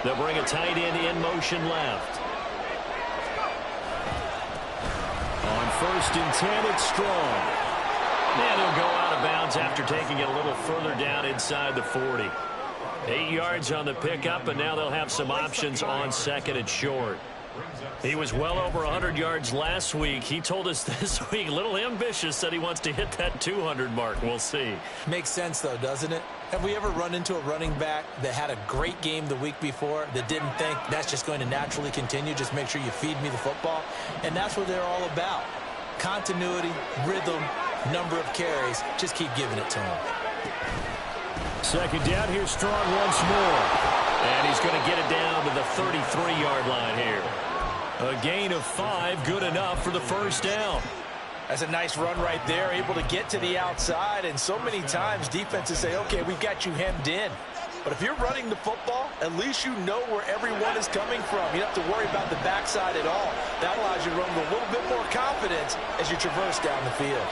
They'll bring a tight end in motion left. On 1st and 10, it's Strong. And he'll go out of bounds after taking it a little further down inside the 40. 8 yards on the pickup, and now they'll have some options on 2nd and short. He was well over 100 yards last week. He told us this week, a little ambitious, said he wants to hit that 200 mark. We'll see. Makes sense, though, doesn't it? Have we ever run into a running back that had a great game the week before that didn't think that's just going to naturally continue? Just make sure you feed me the football. And that's what they're all about. Continuity, rhythm, number of carries. Just keep giving it to him. 2nd down, here's Strong once more. And he's going to get it down to the 33-yard line here. A gain of 5, good enough for the 1st down. That's a nice run right there, able to get to the outside. And so many times defenses say, okay, we've got you hemmed in. But if you're running the football, at least you know where everyone is coming from. You don't have to worry about the backside at all. That allows you to run with a little bit more confidence as you traverse down the field.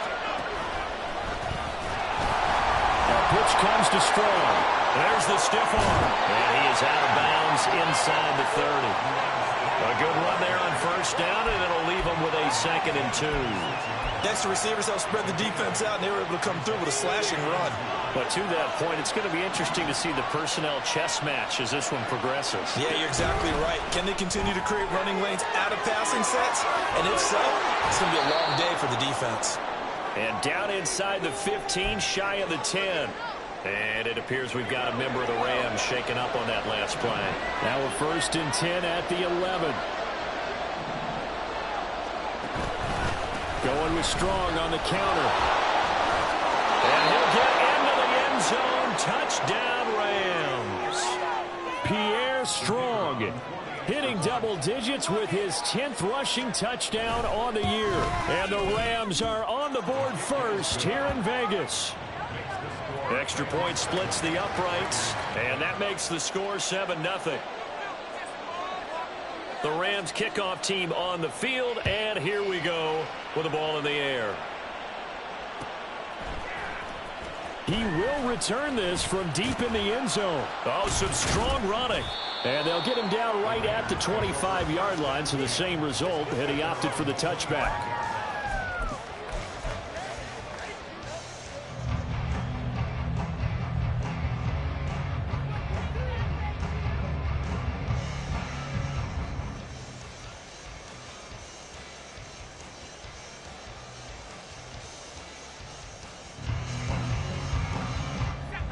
Pitch comes to Strong. There's the stiff arm. And he is out of bounds inside the 30. A good run there on 1st down, and it'll leave him with a 2nd and 2. Next, the receivers help spread the defense out, and they were able to come through with a slashing run. But to that point, it's going to be interesting to see the personnel chess match as this one progresses. Yeah, you're exactly right. Can they continue to create running lanes out of passing sets? And if so, it's going to be a long day for the defense. And down inside the 15, shy of the 10. And it appears we've got a member of the Rams shaken up on that last play. Now we're 1st and 10 at the 11. Going with Strong on the counter. And he'll get into the end zone. Touchdown, Rams. Pierre Strong hitting double digits with his 10th rushing touchdown on the year. And the Rams are on the board first here in Vegas. Extra point splits the uprights, and that makes the score 7-0. The Rams kickoff team on the field, and here we go with the ball in the air. He will return this from deep in the end zone. Oh, some strong running. And they'll get him down right at the 25-yard line, so the same result, and he opted for the touchback.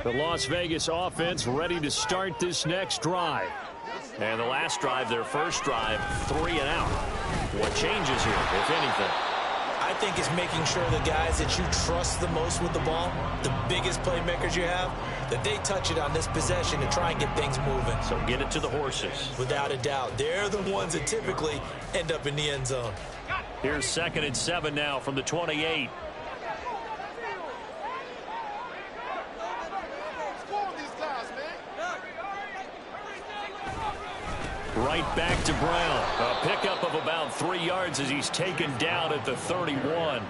The Las Vegas offense ready to start this next drive. And the last drive, their first drive, 3 and out. What changes here, if anything? I think it's making sure the guys that you trust the most with the ball, the biggest playmakers you have, that they touch it on this possession to try and get things moving. So get it to the horses. Without a doubt. They're the ones that typically end up in the end zone. Here's 2nd and 7 now from the 28. Right back to Brown. A pickup of about 3 yards as he's taken down at the 31.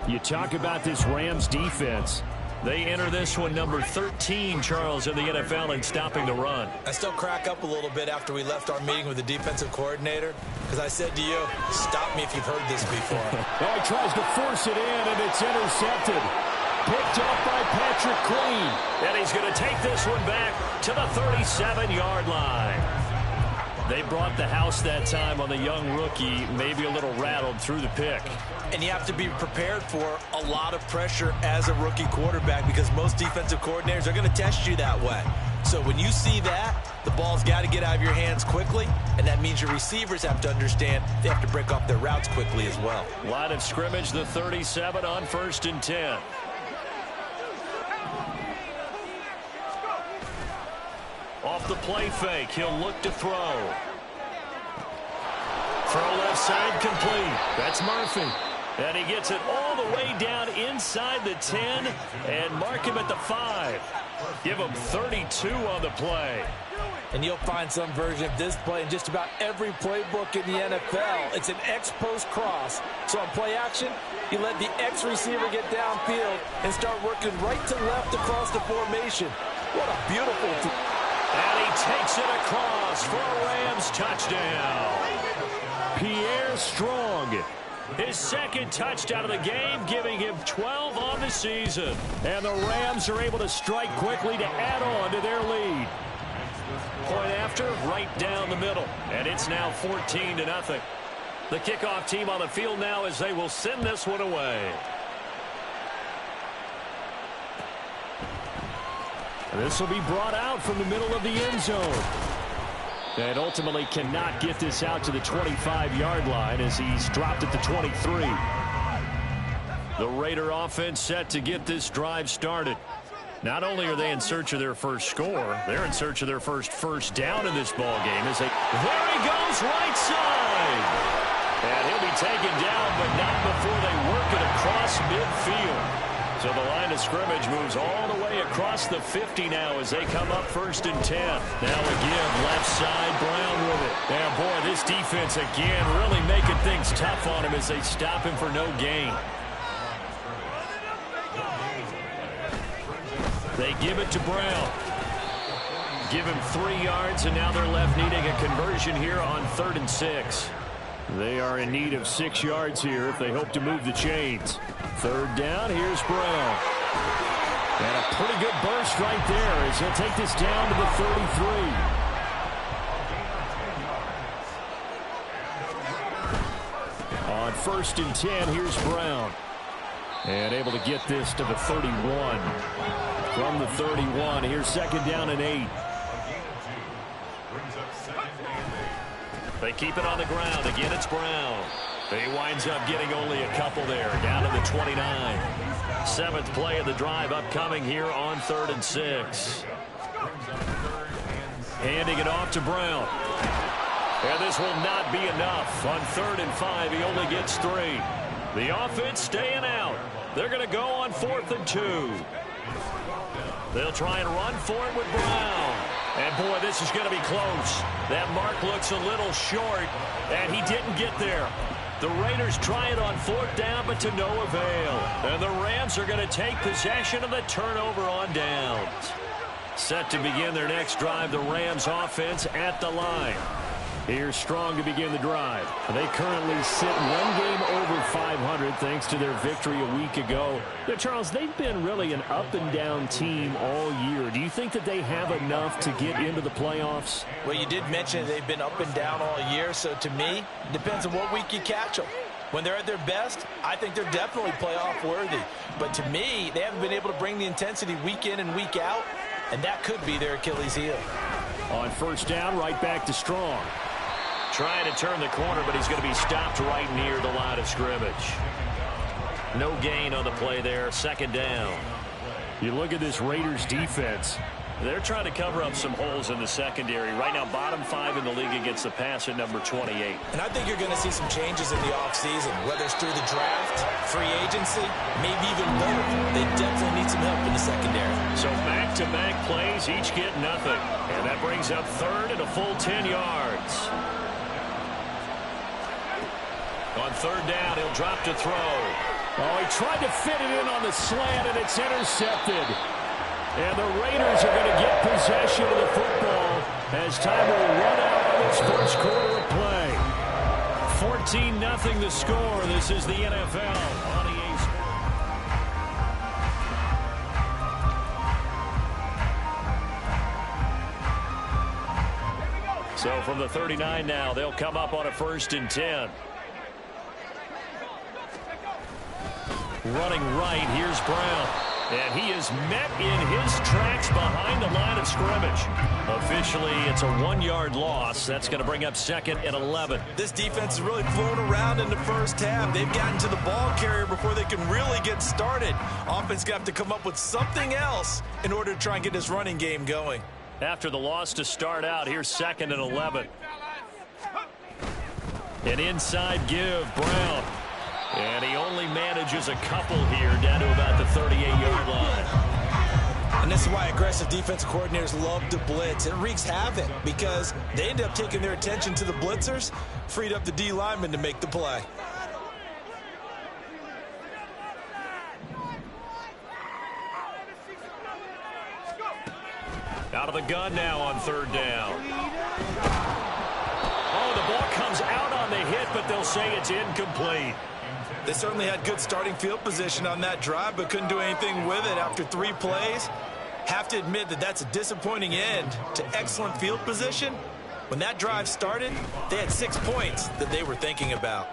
You talk about this Rams defense. They enter this one number 13, Charles, in the NFL in stopping the run. I still crack up a little bit after we left our meeting with the defensive coordinator, because I said to you, stop me if you've heard this before. Well, he tries to force it in, and it's intercepted. Picked off by Patrick Queen. And he's going to take this one back to the 37-yard line. They brought the house that time on the young rookie, maybe a little rattled through the pick. And you have to be prepared for a lot of pressure as a rookie quarterback because most defensive coordinators are going to test you that way. So when you see that, the ball's got to get out of your hands quickly, and that means your receivers have to understand they have to break off their routes quickly as well. Line of scrimmage, the 37 on 1st and 10. Off the play fake, he'll look to throw. Throw left side complete. That's Murphy. And he gets it all the way down inside the 10 and mark him at the 5. Give him 32 on the play. And you'll find some version of this play in just about every playbook in the NFL. It's an X-post cross. So on play action, you let the X receiver get downfield and start working right to left across the formation. What a beautiful And he takes it across for a Rams touchdown. Pierre Strong, his second touchdown of the game, giving him 12 on the season. And the Rams are able to strike quickly to add on to their lead. Point after, right down the middle. And it's now 14-0. The kickoff team on the field now as they will send this one away. This will be brought out from the middle of the end zone. And ultimately cannot get this out to the 25-yard line as he's dropped at the 23. The Raider offense set to get this drive started. Not only are they in search of their first score, they're in search of their first down in this ball game. There he goes, right side. And he'll be taken down, but not before they work it across midfield. So the line of scrimmage moves all the way across the 50 now as they come up 1st and 10. Now a give, left side, Brown with it. And boy, this defense again really making things tough on him as they stop him for no gain. They give it to Brown. Give him 3 yards, and now they're left needing a conversion here on 3rd and 6. They are in need of 6 yards here if they hope to move the chains. 3rd down, here's Brown. And a pretty good burst right there as he'll take this down to the 33. On 1st and 10, here's Brown. And able to get this to the 31. From the 31, here's 2nd down and 8. They keep it on the ground. Again, it's Brown. He winds up getting only a couple there, down to the 29. 7th play of the drive upcoming here on 3rd and 6. Handing it off to Brown. And this will not be enough. On 3rd and 5, he only gets 3. The offense staying out. They're going to go on 4th and 2. They'll try and run for it with Brown. And, boy, this is going to be close. That mark looks a little short, and he didn't get there. The Raiders try it on 4th down, but to no avail. And the Rams are going to take possession of the turnover on downs. Set to begin their next drive, the Rams offense at the line. Here's Strong to begin the drive. They currently sit 1 game over 500 thanks to their victory a week ago. Now, Charles, they've been really an up-and-down team all year. Do you think that they have enough to get into the playoffs? Well, you did mention they've been up and down all year, so to me, it depends on what week you catch them. When they're at their best, I think they're definitely playoff worthy. But to me, they haven't been able to bring the intensity week in and week out, and that could be their Achilles heel. On 1st down, right back to Strong. Trying to turn the corner, but he's going to be stopped right near the line of scrimmage. No gain on the play there. 2nd down. You look at this Raiders defense. They're trying to cover up some holes in the secondary. Right now, bottom 5 in the league against the pass at number 28. And I think you're going to see some changes in the offseason, whether it's through the draft, free agency, maybe even both. They definitely need some help in the secondary. So back-to-back plays, each get nothing. And that brings up 3rd and a full 10 yards. On 3rd down, he'll drop to throw. Oh, he tried to fit it in on the slant, and it's intercepted. And the Raiders are going to get possession of the football as time will run out on this first quarter of play. 14-0 the score. This is the NFL on EA Sports. So from the 39 now, they'll come up on a 1st and 10. Running right, here's Brown. And he is met in his tracks behind the line of scrimmage. Officially, it's a 1-yard loss. That's going to bring up 2nd and 11. This defense is really flown around in the first half. They've gotten to the ball carrier before they can really get started. Offense got to come up with something else in order to try and get this running game going. After the loss to start out, here's 2nd and 11. An inside give, Brown. And he only manages a couple here down to about the 38-yard line. And this is why aggressive defensive coordinators love to blitz. It wreaks havoc because they end up taking their attention to the blitzers, freed up the D lineman to make the play. Out of the gun now on 3rd down. Oh, the ball comes out on the hit, but they'll say it's incomplete. They certainly had good starting field position on that drive, but couldn't do anything with it after 3 plays. Have to admit that that's a disappointing end to excellent field position. When that drive started, they had 6 points that they were thinking about.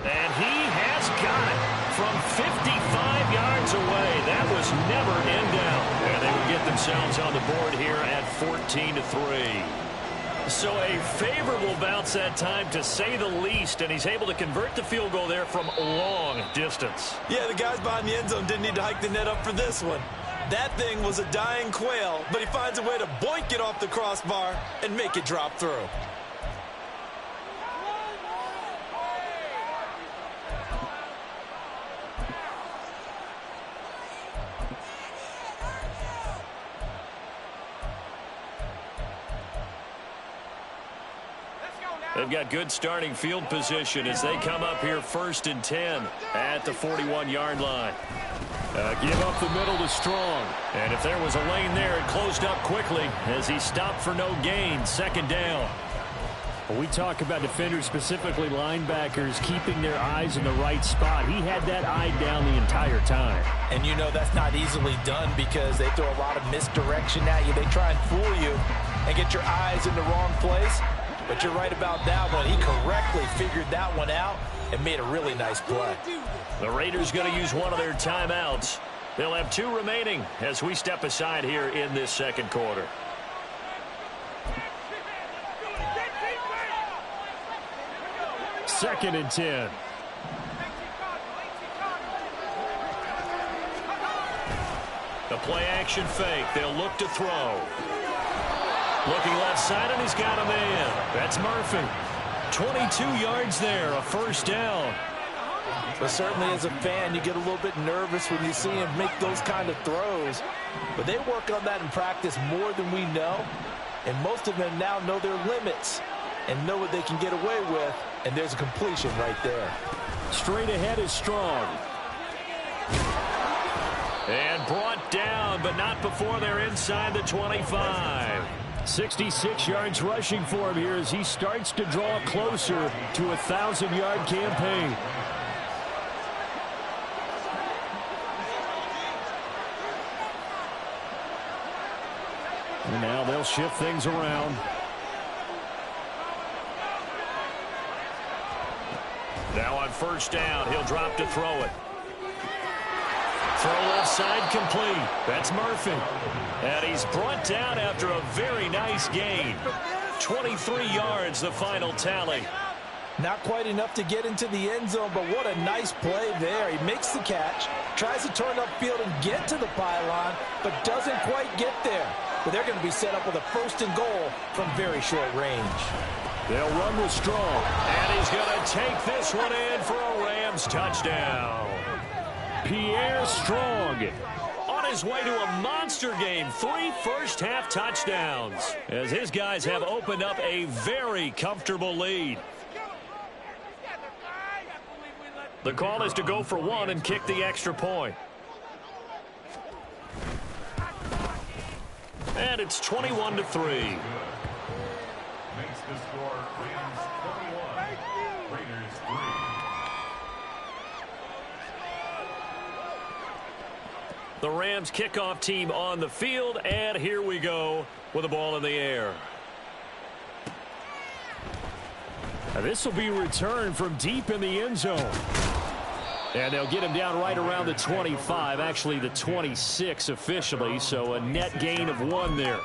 And he has got it from 55 yards away. That was never in doubt. And they would get themselves on the board here at 14-3. So a favorable bounce that time, to say the least, and he's able to convert the field goal there from long distance. Yeah, the guys behind the end zone didn't need to hike the net up for this one. That thing was a dying quail, but he finds a way to boink it off the crossbar and make it drop through. They've got good starting field position as they come up here 1st and 10 at the 41-yard line. Give up the middle to Strong. And if there was a lane there, it closed up quickly as he stopped for no gain. 2nd down. When we talk about defenders, specifically linebackers, keeping their eyes in the right spot, he had that eye down the entire time. And you know that's not easily done because they throw a lot of misdirection at you. They try and fool you and get your eyes in the wrong place. But you're right about that one. He correctly figured that one out and made a really nice play. The Raiders going to use one of their timeouts. They'll have 2 remaining as we step aside here in this 2nd quarter. Second and 10. The play action fake. They'll look to throw. Looking left side, and he's got a man. That's Murphy. 22 yards there, a 1st down. But certainly as a fan, you get a little bit nervous when you see him make those kind of throws. But they work on that in practice more than we know. And most of them now know their limits and know what they can get away with. And there's a completion right there. Straight ahead is Strong. And brought down, but not before they're inside the 25. 66 yards rushing for him here as he starts to draw closer to a 1,000-yard campaign. And now they'll shift things around. Now on 1st down, he'll drop to throw it. Throw left side complete. That's Murphy. And he's brought down after a very nice gain. 23 yards, the final tally. Not quite enough to get into the end zone, but what a nice play there. He makes the catch, tries to turn upfield and get to the pylon, but doesn't quite get there. But they're going to be set up with a 1st and goal from very short range. They'll run with Strong. And he's going to take this one in for a Rams touchdown. Pierre Strong on his way to a monster game. 3 first-half touchdowns as his guys have opened up a very comfortable lead. The call is to go for 1 and kick the extra point. And it's 21-3. Makes the score Rams 21, Raiders 3. The Rams kickoff team on the field, and here we go with the ball in the air. Now this will be returned from deep in the end zone. And they'll get him down right around the 25, actually the 26 officially, so a net gain of 1 there.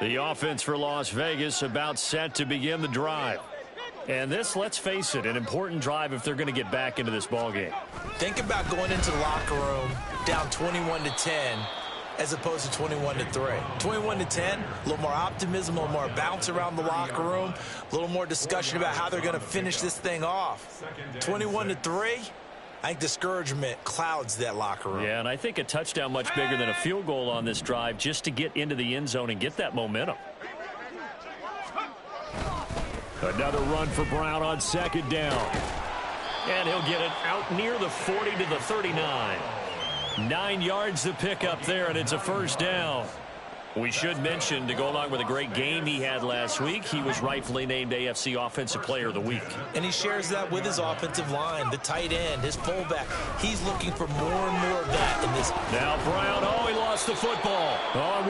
The offense for Las Vegas about set to begin the drive. And this, let's face it, an important drive if they're going to get back into this ballgame. Think about going into the locker room down 21-10 as opposed to 21-3. 21-10, a little more optimism, a little more bounce around the locker room, a little more discussion about how they're going to finish this thing off. 21-3, I think discouragement clouds that locker room. Yeah, and I think a touchdown much bigger than a field goal on this drive just to get into the end zone and get that momentum. Another run for Brown on 2nd down. And he'll get it out near the 40 to the 39. 9 yards to pick up there, and it's a first down. We should mention, to go along with a great game he had last week, he was rightfully named AFC Offensive Player of the Week. And he shares that with his offensive line, the tight end, his fullback. He's looking for more and more of that in this. Now Brown, he lost the football.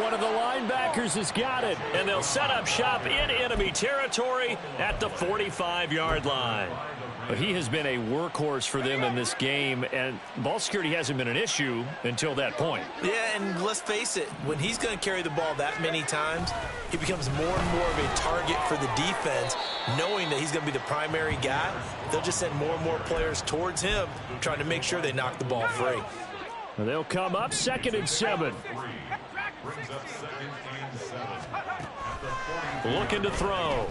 One of the linebackers has got it. And they'll set up shop in enemy territory at the 45-yard line. But he has been a workhorse for them in this game, and ball security hasn't been an issue until that point. Yeah, and let's face it, when he's going to carry the ball that many times, he becomes more and more of a target for the defense, knowing that he's going to be the primary guy. They'll just send more and more players towards him, trying to make sure they knock the ball free. And they'll come up 2nd and 7. Looking to throw.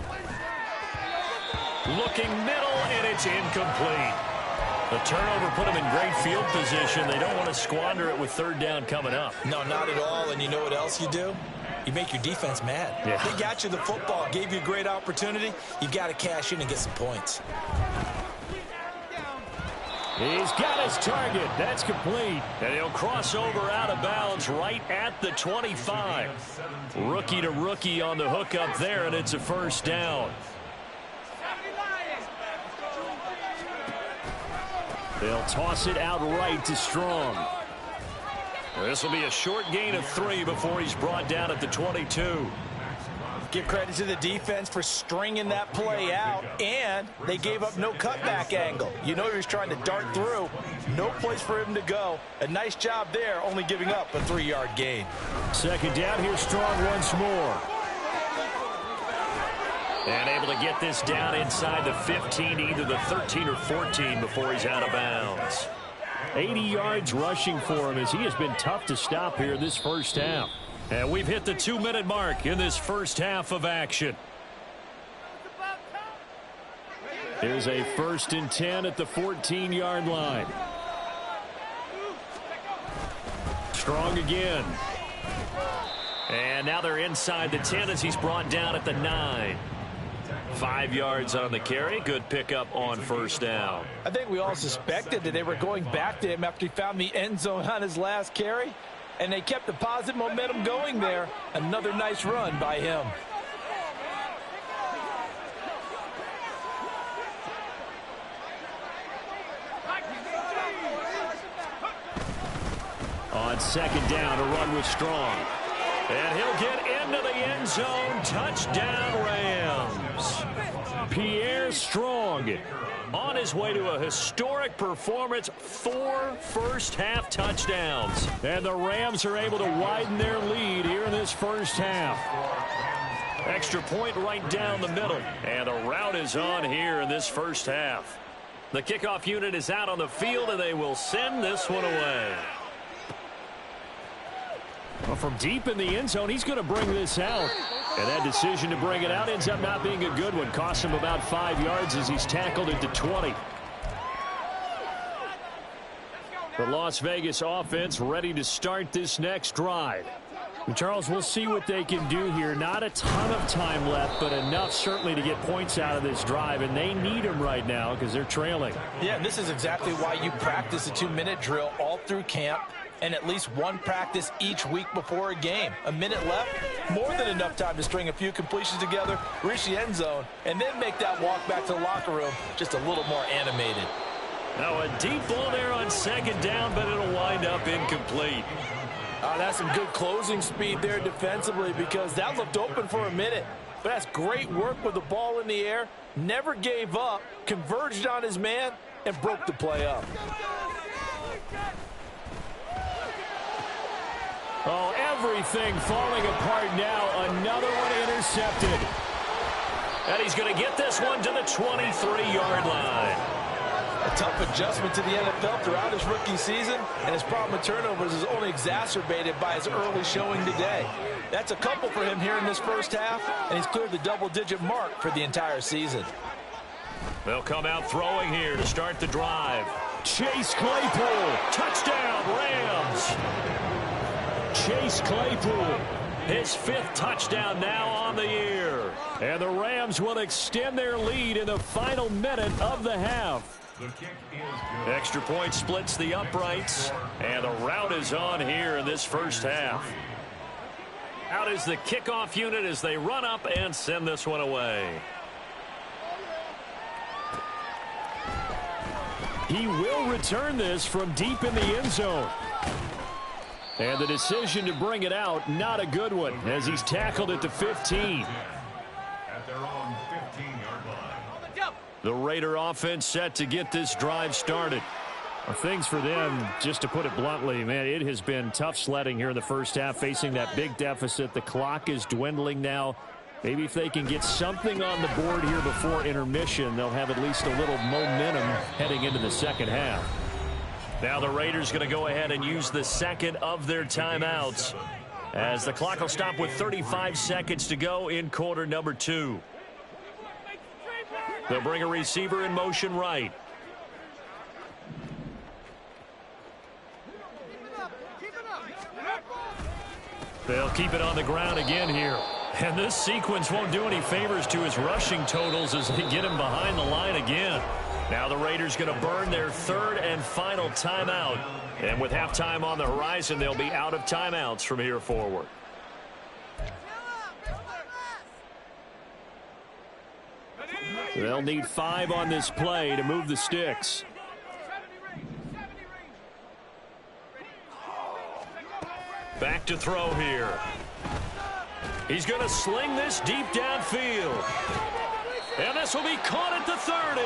Looking middle, and it's incomplete. The turnover put them in great field position. They don't want to squander it with 3rd down coming up. No, not at all. And you know what else you do? You make your defense mad. Yeah. They got you the football, gave you a great opportunity. You've got to cash in and get some points. He's got his target. That's complete. And he'll cross over out of bounds right at the 25. Rookie to rookie on the hook up there, and it's a first down. They'll toss it out right to Strong. This will be a short gain of 3 before he's brought down at the 22. Give credit to the defense for stringing that play out, and they gave up no cutback angle. You know he was trying to dart through. No place for him to go. A nice job there, only giving up a 3-yard gain. 2nd down, here's Strong once more. And able to get this down inside the 15, either the 13 or 14 before he's out of bounds. 80 yards rushing for him as he has been tough to stop here this first half. And we've hit the 2-minute mark in this first half of action. Here's a 1st and 10 at the 14-yard line. Strong again. And now they're inside the 10 as he's brought down at the 9. 5 yards on the carry. Good pickup on first down. I think we all suspected that they were going back to him after he found the end zone on his last carry, and they kept the positive momentum going there. Another nice run by him. On 2nd down, a run with Strong. And he'll get into the end zone. Touchdown, Rams. Pierre Strong on his way to a historic performance. 4 first-half touchdowns. And the Rams are able to widen their lead here in this first half. Extra point right down the middle. And the route is on here in this first half. The kickoff unit is out on the field, and they will send this one away. Well, from deep in the end zone, he's going to bring this out. And that decision to bring it out ends up not being a good one. Costs him about 5 yards as he's tackled into 20. The Las Vegas offense ready to start this next drive. And Charles, we'll see what they can do here. Not a ton of time left, but enough certainly to get points out of this drive. And they need them right now because they're trailing. Yeah, this is exactly why you practice a 2-minute drill all through camp, and at least one practice each week before a game. A minute left, more than enough time to string a few completions together, reach the end zone, and then make that walk back to the locker room just a little more animated. Now a deep ball there on 2nd down, but it'll wind up incomplete. That's some good closing speed there defensively, because that looked open for a minute. But that's great work with the ball in the air. Never gave up, converged on his man, and broke the play up. Oh, everything falling apart now. Another one intercepted. And he's going to get this one to the 23-yard line. A tough adjustment to the NFL throughout his rookie season, and his problem with turnovers is only exacerbated by his early showing today. That's a couple for him here in this first half, and he's cleared the double-digit mark for the entire season. They'll come out throwing here to start the drive. Chase Claypool, touchdown, Rams. Chase Claypool, his 5th touchdown now on the year. And the Rams will extend their lead in the final minute of the half. The kick is good. Extra point splits the uprights, and the rout is on here in this first half. Out is the kickoff unit as they run up and send this one away. He will return this from deep in the end zone. And the decision to bring it out, not a good one, as he's tackled at the 15. At their own 15-yard line. The Raider offense set to get this drive started. Things for them, just to put it bluntly, man, it has been tough sledding here in the first half, facing that big deficit. The clock is dwindling now. Maybe if they can get something on the board here before intermission, they'll have at least a little momentum heading into the second half. Now the Raiders going to go ahead and use the second of their timeouts, as the clock will stop with 35 seconds to go in quarter number 2. They'll bring a receiver in motion right. They'll keep it on the ground again here. And this sequence won't do any favors to his rushing totals as they get him behind the line again. Now the Raiders going to burn their third and final timeout. And with halftime on the horizon, they'll be out of timeouts from here forward. They'll need 5 on this play to move the sticks. Back to throw here. He's going to sling this deep downfield. And this will be caught at the 30.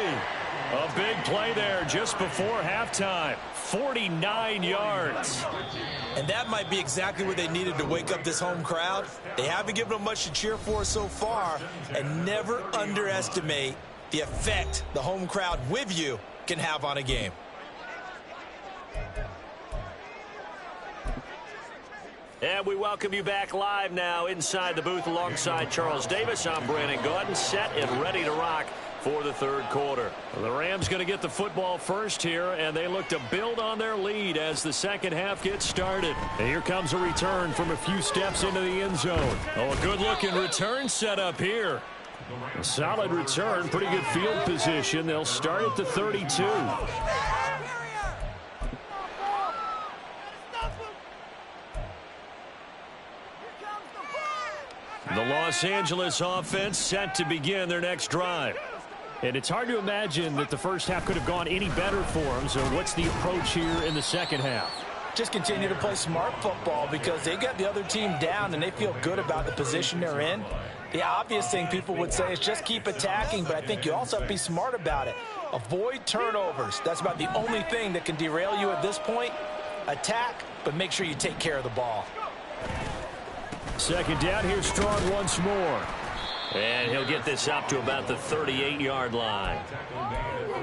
A big play there just before halftime. 49 yards. And that might be exactly what they needed to wake up this home crowd. They haven't given them much to cheer for so far. And never underestimate the effect the home crowd with you can have on a game. And we welcome you back live now inside the booth alongside Charles Davis. I'm Brandon Gordon, set and ready to rock for the third quarter. Well, the Rams going to get the football first here, and they look to build on their lead as the second half gets started. And here comes a return from a few steps into the end zone. Oh, a good-looking return set up here. A solid return, pretty good field position. They'll start at the 32. The Los Angeles offense set to begin their next drive. And it's hard to imagine that the first half could have gone any better for them. So what's the approach here in the second half? Just continue to play smart football because they got the other team down and they feel good about the position they're in. The obvious thing people would say is just keep attacking, but I think you also have to be smart about it. Avoid turnovers. That's about the only thing that can derail you at this point. Attack, but make sure you take care of the ball. Second down, here's Strong once more. And he'll get this up to about the 38-yard line.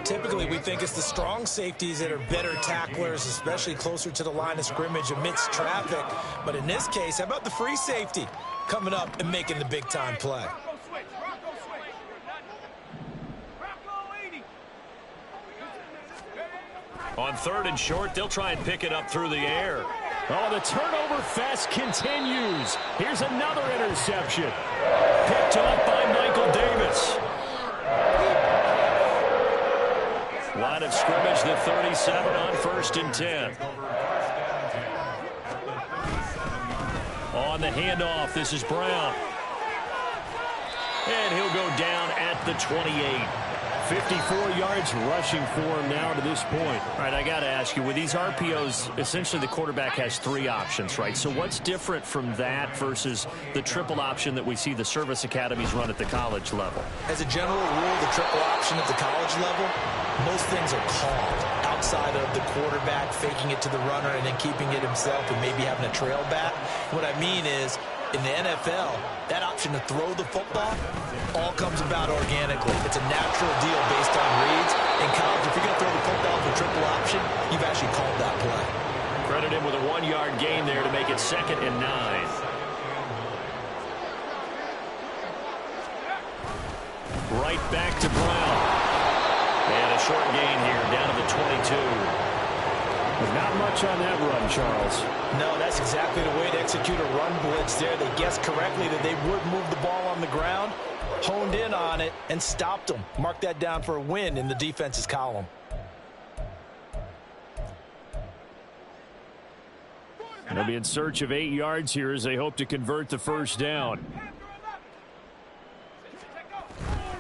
Typically, we think it's the strong safeties that are better tacklers, especially closer to the line of scrimmage amidst traffic. But in this case, how about the free safety coming up and making the big-time play? On third and short, they'll try and pick it up through the air. Oh, the turnover fest continues. Here's another interception. Picked up by Michael Davis. Line of scrimmage, the 37 on 1st and 10. On the handoff, this is Brown. And he'll go down at the 28. 54 yards rushing for him now to this point. All right, I got to ask you, with these RPOs, essentially the quarterback has 3 options, right? So what's different from that versus the triple option that we see the service academies run at the college level? As a general rule, the triple option at the college level, most things are called outside of the quarterback faking it to the runner and then keeping it himself and maybe having a trail back. What I mean is, in the NFL, that option to throw the football all comes about organically. It's a natural deal based on reads. In college, if you're going to throw the football for triple option, you've actually called that play. Credit him with a 1-yard gain there to make it 2nd and 9. Right back to Brown. And a short gain here down to the 22. Not much on that run, Charles. No, that's exactly the way to execute a run blitz there. They guessed correctly that they would move the ball on the ground, honed in on it, and stopped them. Mark that down for a win in the defense's column. They'll be in search of 8 yards here as they hope to convert the first down.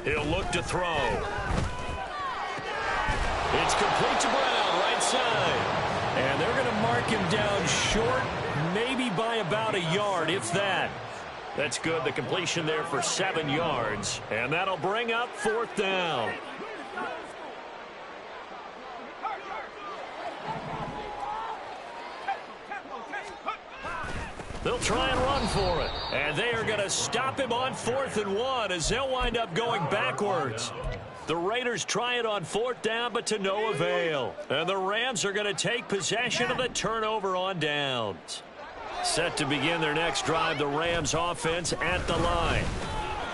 He'll look to throw. It's complete to Brown, right side. And they're going to mark him down short, maybe by about a yard, if that. That's good. The completion there for 7 yards. And that'll bring up 4th down. They'll try and run for it. And they are going to stop him on 4th and 1 as they'll wind up going backwards. The Raiders try it on 4th down, but to no avail. And the Rams are going to take possession of the turnover on downs. Set to begin their next drive, the Rams offense at the line.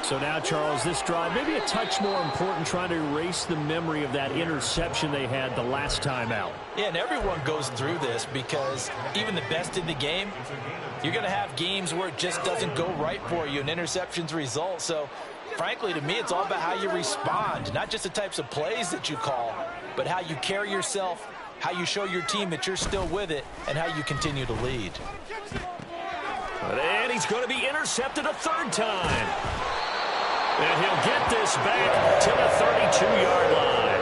So now, Charles, this drive maybe a touch more important, trying to erase the memory of that interception they had the last time out. Yeah, and everyone goes through this because even the best in the game, you're going to have games where it just doesn't go right for you, and interceptions result. So, frankly, to me, it's all about how you respond, not just the types of plays that you call, but how you carry yourself, how you show your team that you're still with it, and how you continue to lead. And he's going to be intercepted a 3rd time. And he'll get this back to the 32-yard line.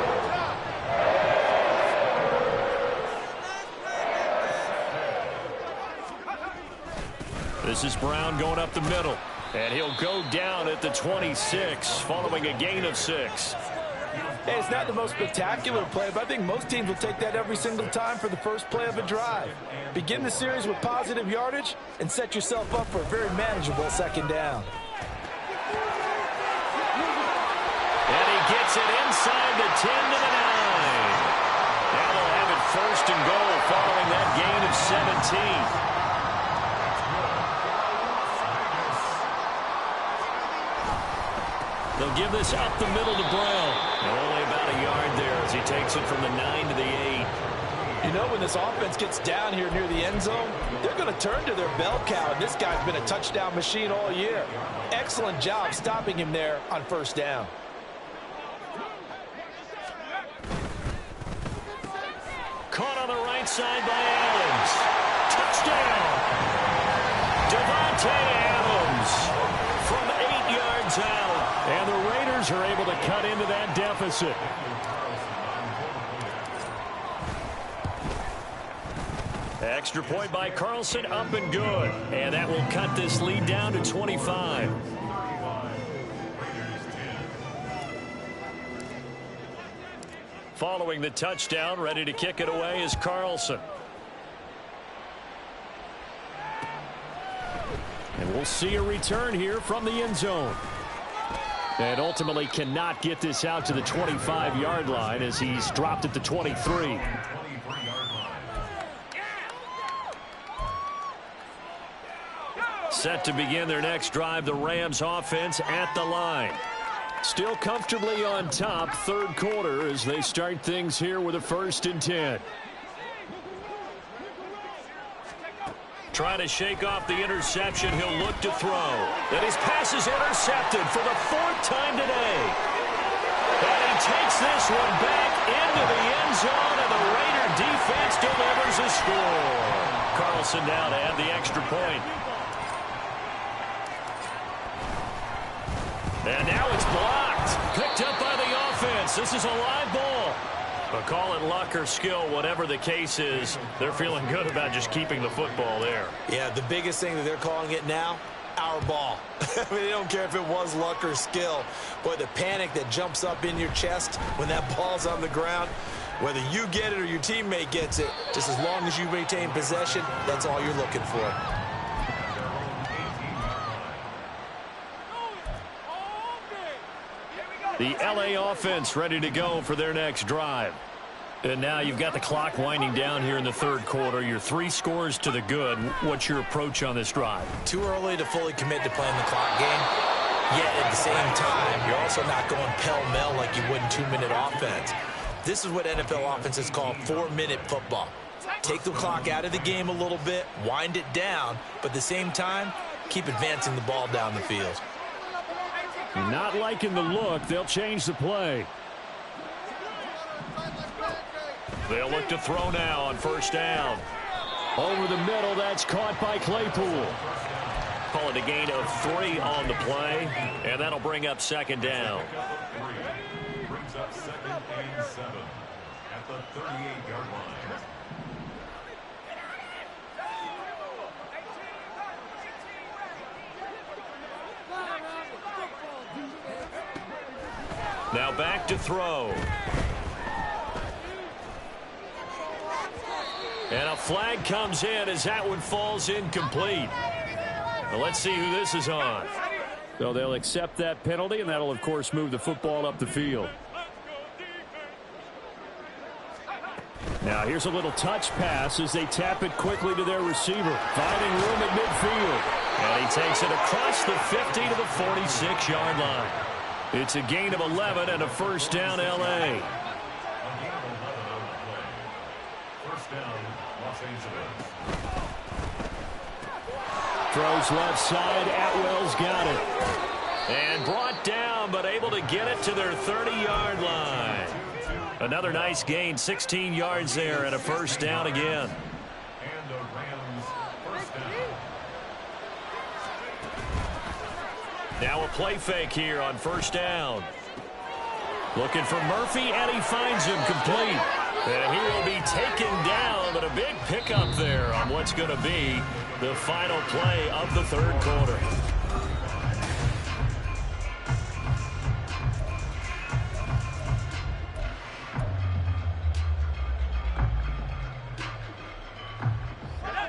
This is Brown going up the middle. And he'll go down at the 26 following a gain of 6. Hey, it's not the most spectacular play, but I think most teams will take that every single time for the first play of a drive. Begin the series with positive yardage and set yourself up for a very manageable 2nd down. And he gets it inside the 10 to the 9. Now they'll have it 1st and goal following that gain of 17. They'll give this up the middle to Brown. And only about a yard there as he takes it from the 9 to the 8. You know, when this offense gets down here near the end zone, they're going to turn to their bell cow, and this guy's been a touchdown machine all year. Excellent job stopping him there on 1st down. Caught on the right side by Adams. Touchdown! Devontae Adams from 8 yards out. And the Raiders are able to cut into that deficit. Extra point by Carlson, up and good. And that will cut this lead down to 25. Following the touchdown, ready to kick it away is Carlson. And we'll see a return here from the end zone. And ultimately cannot get this out to the 25-yard line as he's dropped at the 23. Set to begin their next drive, the Rams offense at the line. Still comfortably on top, 3rd quarter as they start things here with a 1st and 10. Trying to shake off the interception, he'll look to throw. And his pass is intercepted for the 4th time today. And he takes this one back into the end zone, and the Raider defense delivers a score. Carlson now to add the extra point. And now it's blocked. Picked up by the offense. This is a live ball. But call it luck or skill, whatever the case is, they're feeling good about just keeping the football there. Yeah, the biggest thing that they're calling it now, our ball. I mean, they don't care if it was luck or skill. Boy, the panic that jumps up in your chest when that ball's on the ground, whether you get it or your teammate gets it, just as long as you maintain possession, that's all you're looking for. The LA offense ready to go for their next drive. And now you've got the clock winding down here in the 3rd quarter. Your 3 scores to the good. What's your approach on this drive? Too early to fully commit to playing the clock game. Yet at the same time, you're also not going pell-mell like you would in 2-minute offense. This is what NFL offenses call 4-minute football. Take the clock out of the game a little bit, wind it down, but at the same time, keep advancing the ball down the field. Not liking the look. They'll change the play. They'll look to throw now on 1st down. Over the middle, that's caught by Claypool. Call it a gain of 3 on the play, and that'll bring up second down. Brings up 2nd and 7 at the 38-yard line. Now back to throw. And a flag comes in as that one falls incomplete. Well, let's see who this is on. So they'll accept that penalty, and that'll, of course, move the football up the field. Now here's a little touch pass as they tap it quickly to their receiver, finding room at midfield. And he takes it across the 50 to the 46-yard line. It's a gain of 11 and a first down, L.A. First down, Los Angeles. Throws left side. Atwell's got it. And brought down, but able to get it to their 30-yard line. Another nice gain, 16 yards there, and a first down again. And the Rams first down. Now a play fake here on first down. Looking for Murphy, and he finds him complete. And he will be taken down, but a big pickup there on what's going to be the final play of the third quarter.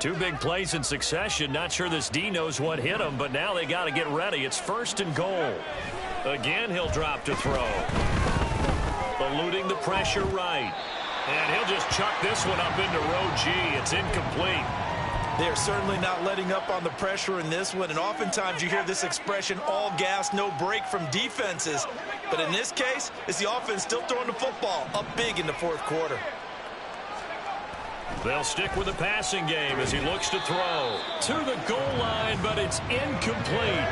Two big plays in succession. Not sure this D knows what hit him, but now they got to get ready. It's first and goal. Again, he'll drop to throw. Eluding the pressure right. And he'll just chuck this one up into row G. It's incomplete. They're certainly not letting up on the pressure in this one, and oftentimes you hear this expression, all gas, no break from defenses. But in this case, it's the offense still throwing the football up big in the fourth quarter. They'll stick with the passing game as he looks to throw. To the goal line, but it's incomplete.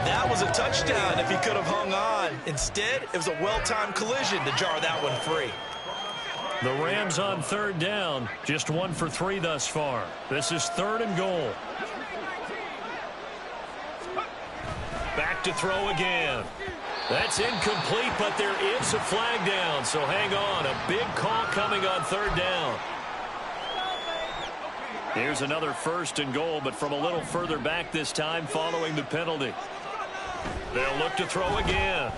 That was a touchdown if he could have hung on. Instead, it was a well-timed collision to jar that one free. The Rams on third down, just 1 for 3 thus far. This is third and goal. Back to throw again. That's incomplete, but there is a flag down, so hang on. A big call coming on third down. Here's another first and goal, but from a little further back this time following the penalty. They'll look to throw again.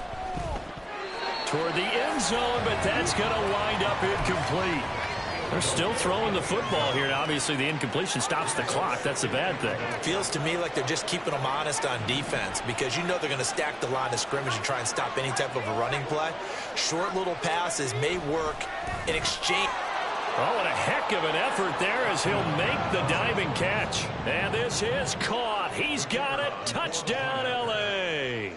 Toward the end zone, but that's going to wind up incomplete. They're still throwing the football here. Now, obviously, the incompletion stops the clock. That's a bad thing. Feels to me like they're just keeping them honest on defense because you know they're going to stack the line of scrimmage and try and stop any type of a running play. Short little passes may work in exchange. Oh, and a heck of an effort there as he'll make the diving catch. And this is caught. He's got it. Touchdown, L.A.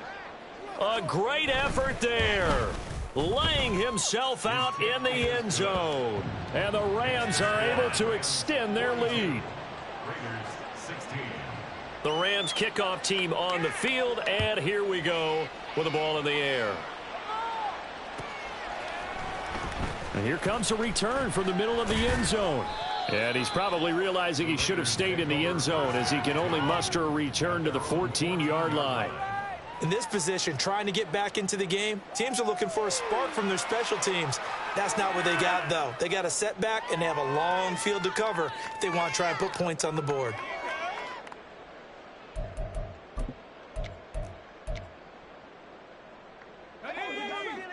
A great effort there. Laying himself out in the end zone. And the Rams are able to extend their lead. Raiders 16. The Rams kickoff team on the field, and here we go with the ball in the air. And here comes a return from the middle of the end zone. And he's probably realizing he should have stayed in the end zone as he can only muster a return to the 14-yard line. In this position, trying to get back into the game, teams are looking for a spark from their special teams. That's not what they got, though. They got a setback, and they have a long field to cover if they want to try and put points on the board.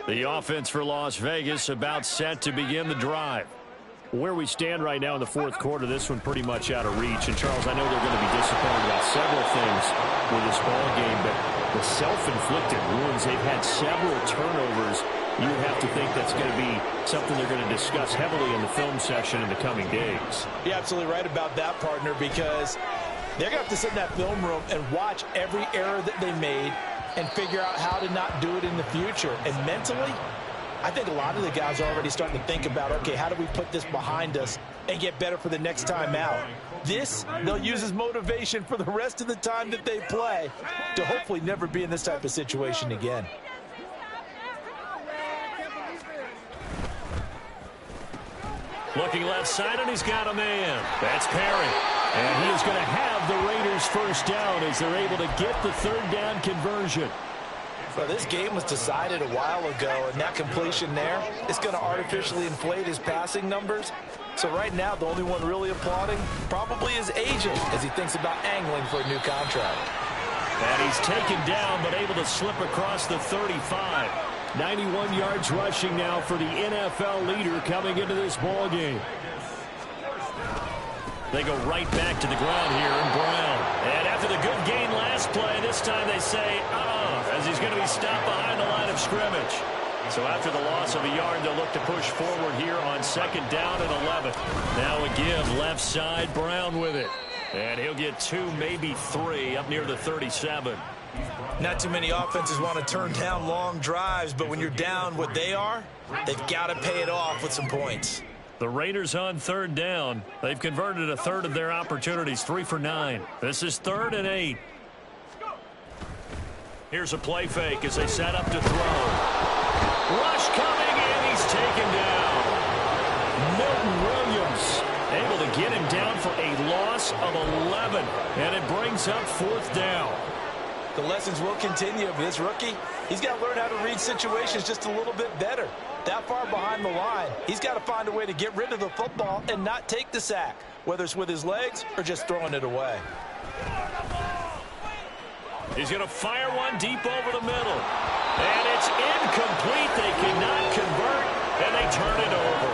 The offense for Las Vegas about set to begin the drive. Where we stand right now in the fourth quarter, this one pretty much out of reach. And, Charles, I know they're going to be disappointed about several things with this ball game, but the self-inflicted wounds, they've had several turnovers. You have to think that's going to be something they're going to discuss heavily in the film session in the coming days. You're absolutely right about that, partner, because they're going to have to sit in that film room and watch every error that they made and figure out how to not do it in the future. And mentally, I think a lot of the guys are already starting to think about, okay, how do we put this behind us and get better for the next time out? This, they'll use as motivation for the rest of the time that they play to hopefully never be in this type of situation again. Looking left side, and he's got a man. That's Perry. And he is going to have the Raiders first down as they're able to get the third down conversion. Well, this game was decided a while ago, and that completion there is going to artificially inflate his passing numbers. So right now, the only one really applauding probably his agent as he thinks about angling for a new contract. And he's taken down, but able to slip across the 35. 91 yards rushing now for the NFL leader coming into this ball game. They go right back to the ground here in Brown. And after the good gain last play, this time they say, as he's going to be stopped behind the line of scrimmage. So after the loss of a yard, they'll look to push forward here on second down and 11. Now a give left side, Brown with it. And he'll get 2, maybe 3 up near the 37. Not too many offenses want to turn down long drives, but when you're down what they are, they've got to pay it off with some points. The Raiders on third down. They've converted a third of their opportunities, 3 for 9. This is 3rd and 8. Here's a play fake as they set up to throw. Rush coming, and he's taken down. Milton Williams able to get him down for a loss of 11, and it brings up 4th down. The lessons will continue of this rookie. He's got to learn how to read situations just a little bit better. That far behind the line, he's got to find a way to get rid of the football and not take the sack, whether it's with his legs or just throwing it away. He's going to fire one deep over the middle. And it's incomplete. They cannot convert, and they turn it over.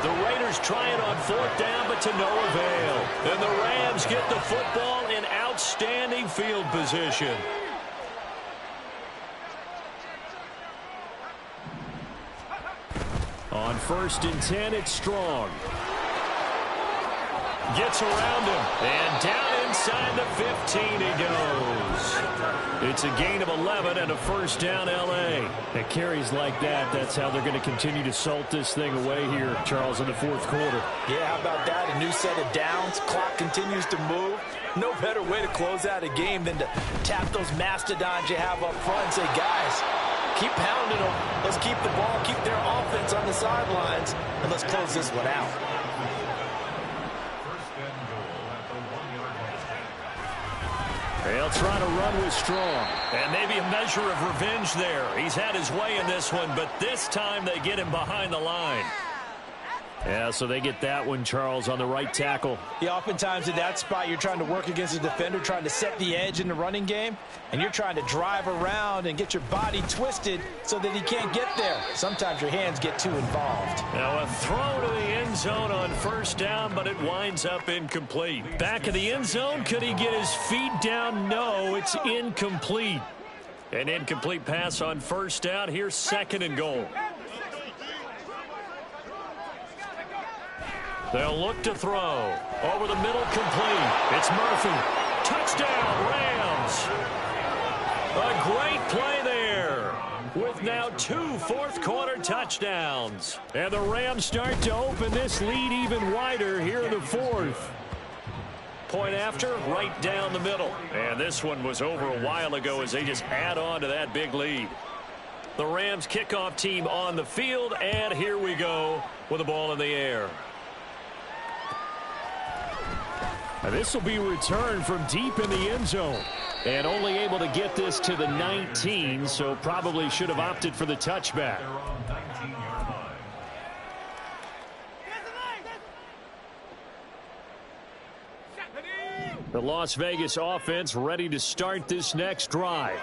The Raiders trying on 4th down, but to no avail. And the Rams get the football in outstanding field position. On 1st and 10, it's Strong. Gets around him, and down inside the 15 he goes. It's a gain of 11 and a first down, L.A. At carries like that, that's how they're going to continue to salt this thing away here, Charles, in the 4th quarter. Yeah, how about that? A new set of downs. Clock continues to move. No better way to close out a game than to tap those mastodons you have up front and say, guys, keep pounding them. Let's keep the ball, keep their offense on the sidelines, and let's close this one out. They'll try to run with Strong. And maybe a measure of revenge there. He's had his way in this one, but this time they get him behind the line. Yeah, so they get that one, Charles, on the right tackle. Yeah, oftentimes in that spot, you're trying to work against a defender, trying to set the edge in the running game, and you're trying to drive around and get your body twisted so that he can't get there. Sometimes your hands get too involved. Now a throw to the end zone on first down, but it winds up incomplete. Back of the end zone, could he get his feet down? No, it's incomplete. An incomplete pass on first down. Here's 2nd and goal. They'll look to throw. Over the middle, complete. It's Murphy. Touchdown, Rams. A great play there. With now 2 fourth-quarter touchdowns. And the Rams start to open this lead even wider here in the 4th. Point after, right down the middle. And this one was over a while ago as they just add on to that big lead. The Rams kickoff team on the field, and here we go with the ball in the air. This will be returned from deep in the end zone. And only able to get this to the 19, so probably should have opted for the touchback. The Las Vegas offense ready to start this next drive.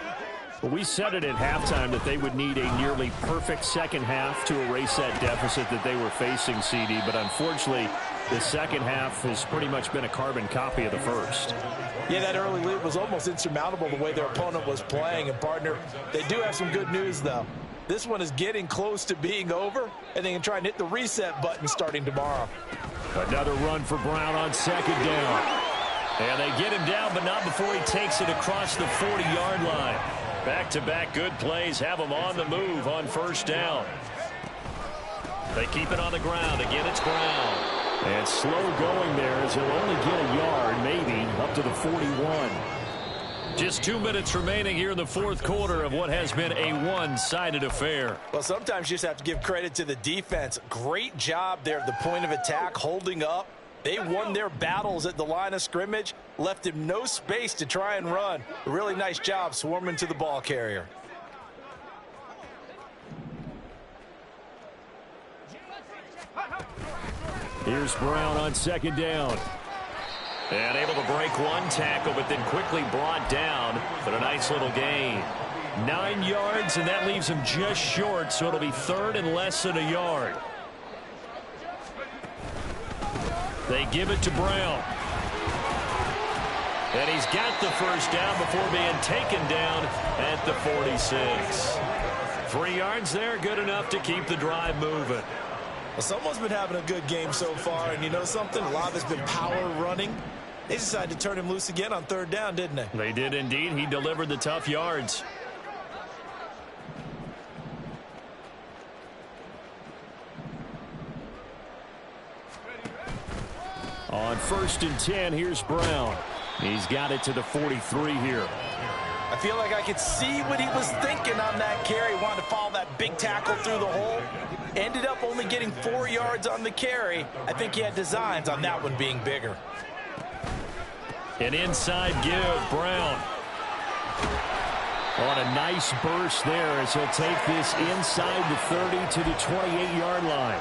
Well, we said it at halftime that they would need a nearly perfect second half to erase that deficit that they were facing, CD. But unfortunately, the second half has pretty much been a carbon copy of the first. Yeah, that early lead was almost insurmountable the way their opponent was playing. And, partner, they do have some good news, though. This one is getting close to being over, and they can try and hit the reset button starting tomorrow. Another run for Brown on second down. And they get him down, but not before he takes it across the 40-yard line. Back-to-back good plays have him on the move on first down. They keep it on the ground. Again, it's Brown. And slow going there as he'll only get a yard, maybe, up to the 41. Just 2 minutes remaining here in the fourth quarter of what has been a one-sided affair. Well, sometimes you just have to give credit to the defense. Great job there at the point of attack, holding up. They won their battles at the line of scrimmage, left him no space to try and run. A really nice job swarming to the ball carrier. Here's Brown on second down. And able to break one tackle, but then quickly brought down. But a nice little gain. 9 yards, and that leaves him just short, so it'll be third and less than a yard. They give it to Brown. And he's got the first down before being taken down at the 46. 3 yards there, good enough to keep the drive moving. Well, someone's been having a good game so far, and you know something? A lot of it's been power running. They decided to turn him loose again on third down, didn't they? They did indeed. He delivered the tough yards. On 1st and 10, here's Brown. He's got it to the 43 here. I feel like I could see what he was thinking on that carry. Wanted to follow that big tackle through the hole. Ended up only getting 4 yards on the carry. I think he had designs on that one being bigger. An inside give, Brown. On a nice burst there as he'll take this inside the 30 to the 28-yard line.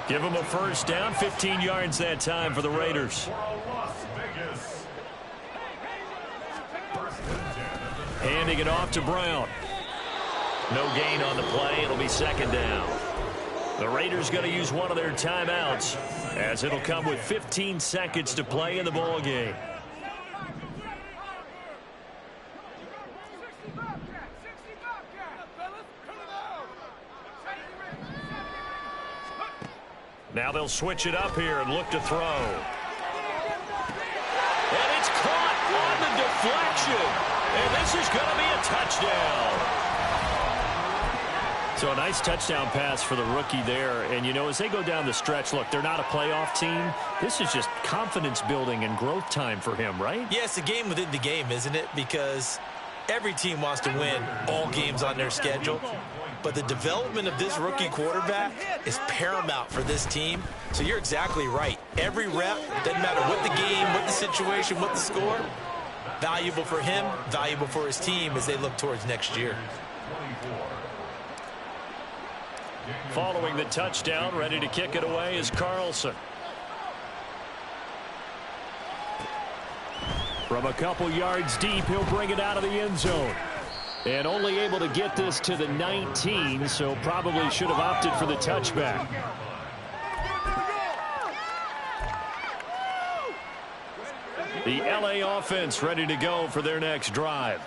Give him a first down, 15 yards that time for the Raiders. Handing it off to Brown. No gain on the play. It'll be second down. The Raiders going to use one of their timeouts as it'll come with 15 seconds to play in the ball game. Now they'll switch it up here and look to throw. And it's caught on the deflection. And this is going to be a touchdown. So a nice touchdown pass for the rookie there. And, you know, as they go down the stretch, look, they're not a playoff team. This is just confidence building and growth time for him, right? Yeah, it's a game within the game, isn't it? Because every team wants to win all games on their schedule. But the development of this rookie quarterback is paramount for this team. So you're exactly right. Every rep, doesn't matter what the game, what the situation, what the score, valuable for him, valuable for his team as they look towards next year. Following the touchdown, ready to kick it away is Carlson. From a couple yards deep, he'll bring it out of the end zone. And only able to get this to the 19, so probably should have opted for the touchback. The LA offense ready to go for their next drive.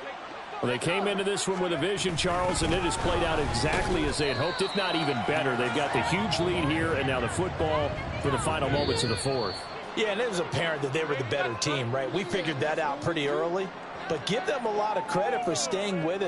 Well, they came into this one with a vision, Charles, and it has played out exactly as they had hoped, if not even better. They've got the huge lead here, and now the football for the final moments of the fourth. Yeah, and it was apparent that they were the better team, right? We figured that out pretty early, but give them a lot of credit for staying with it.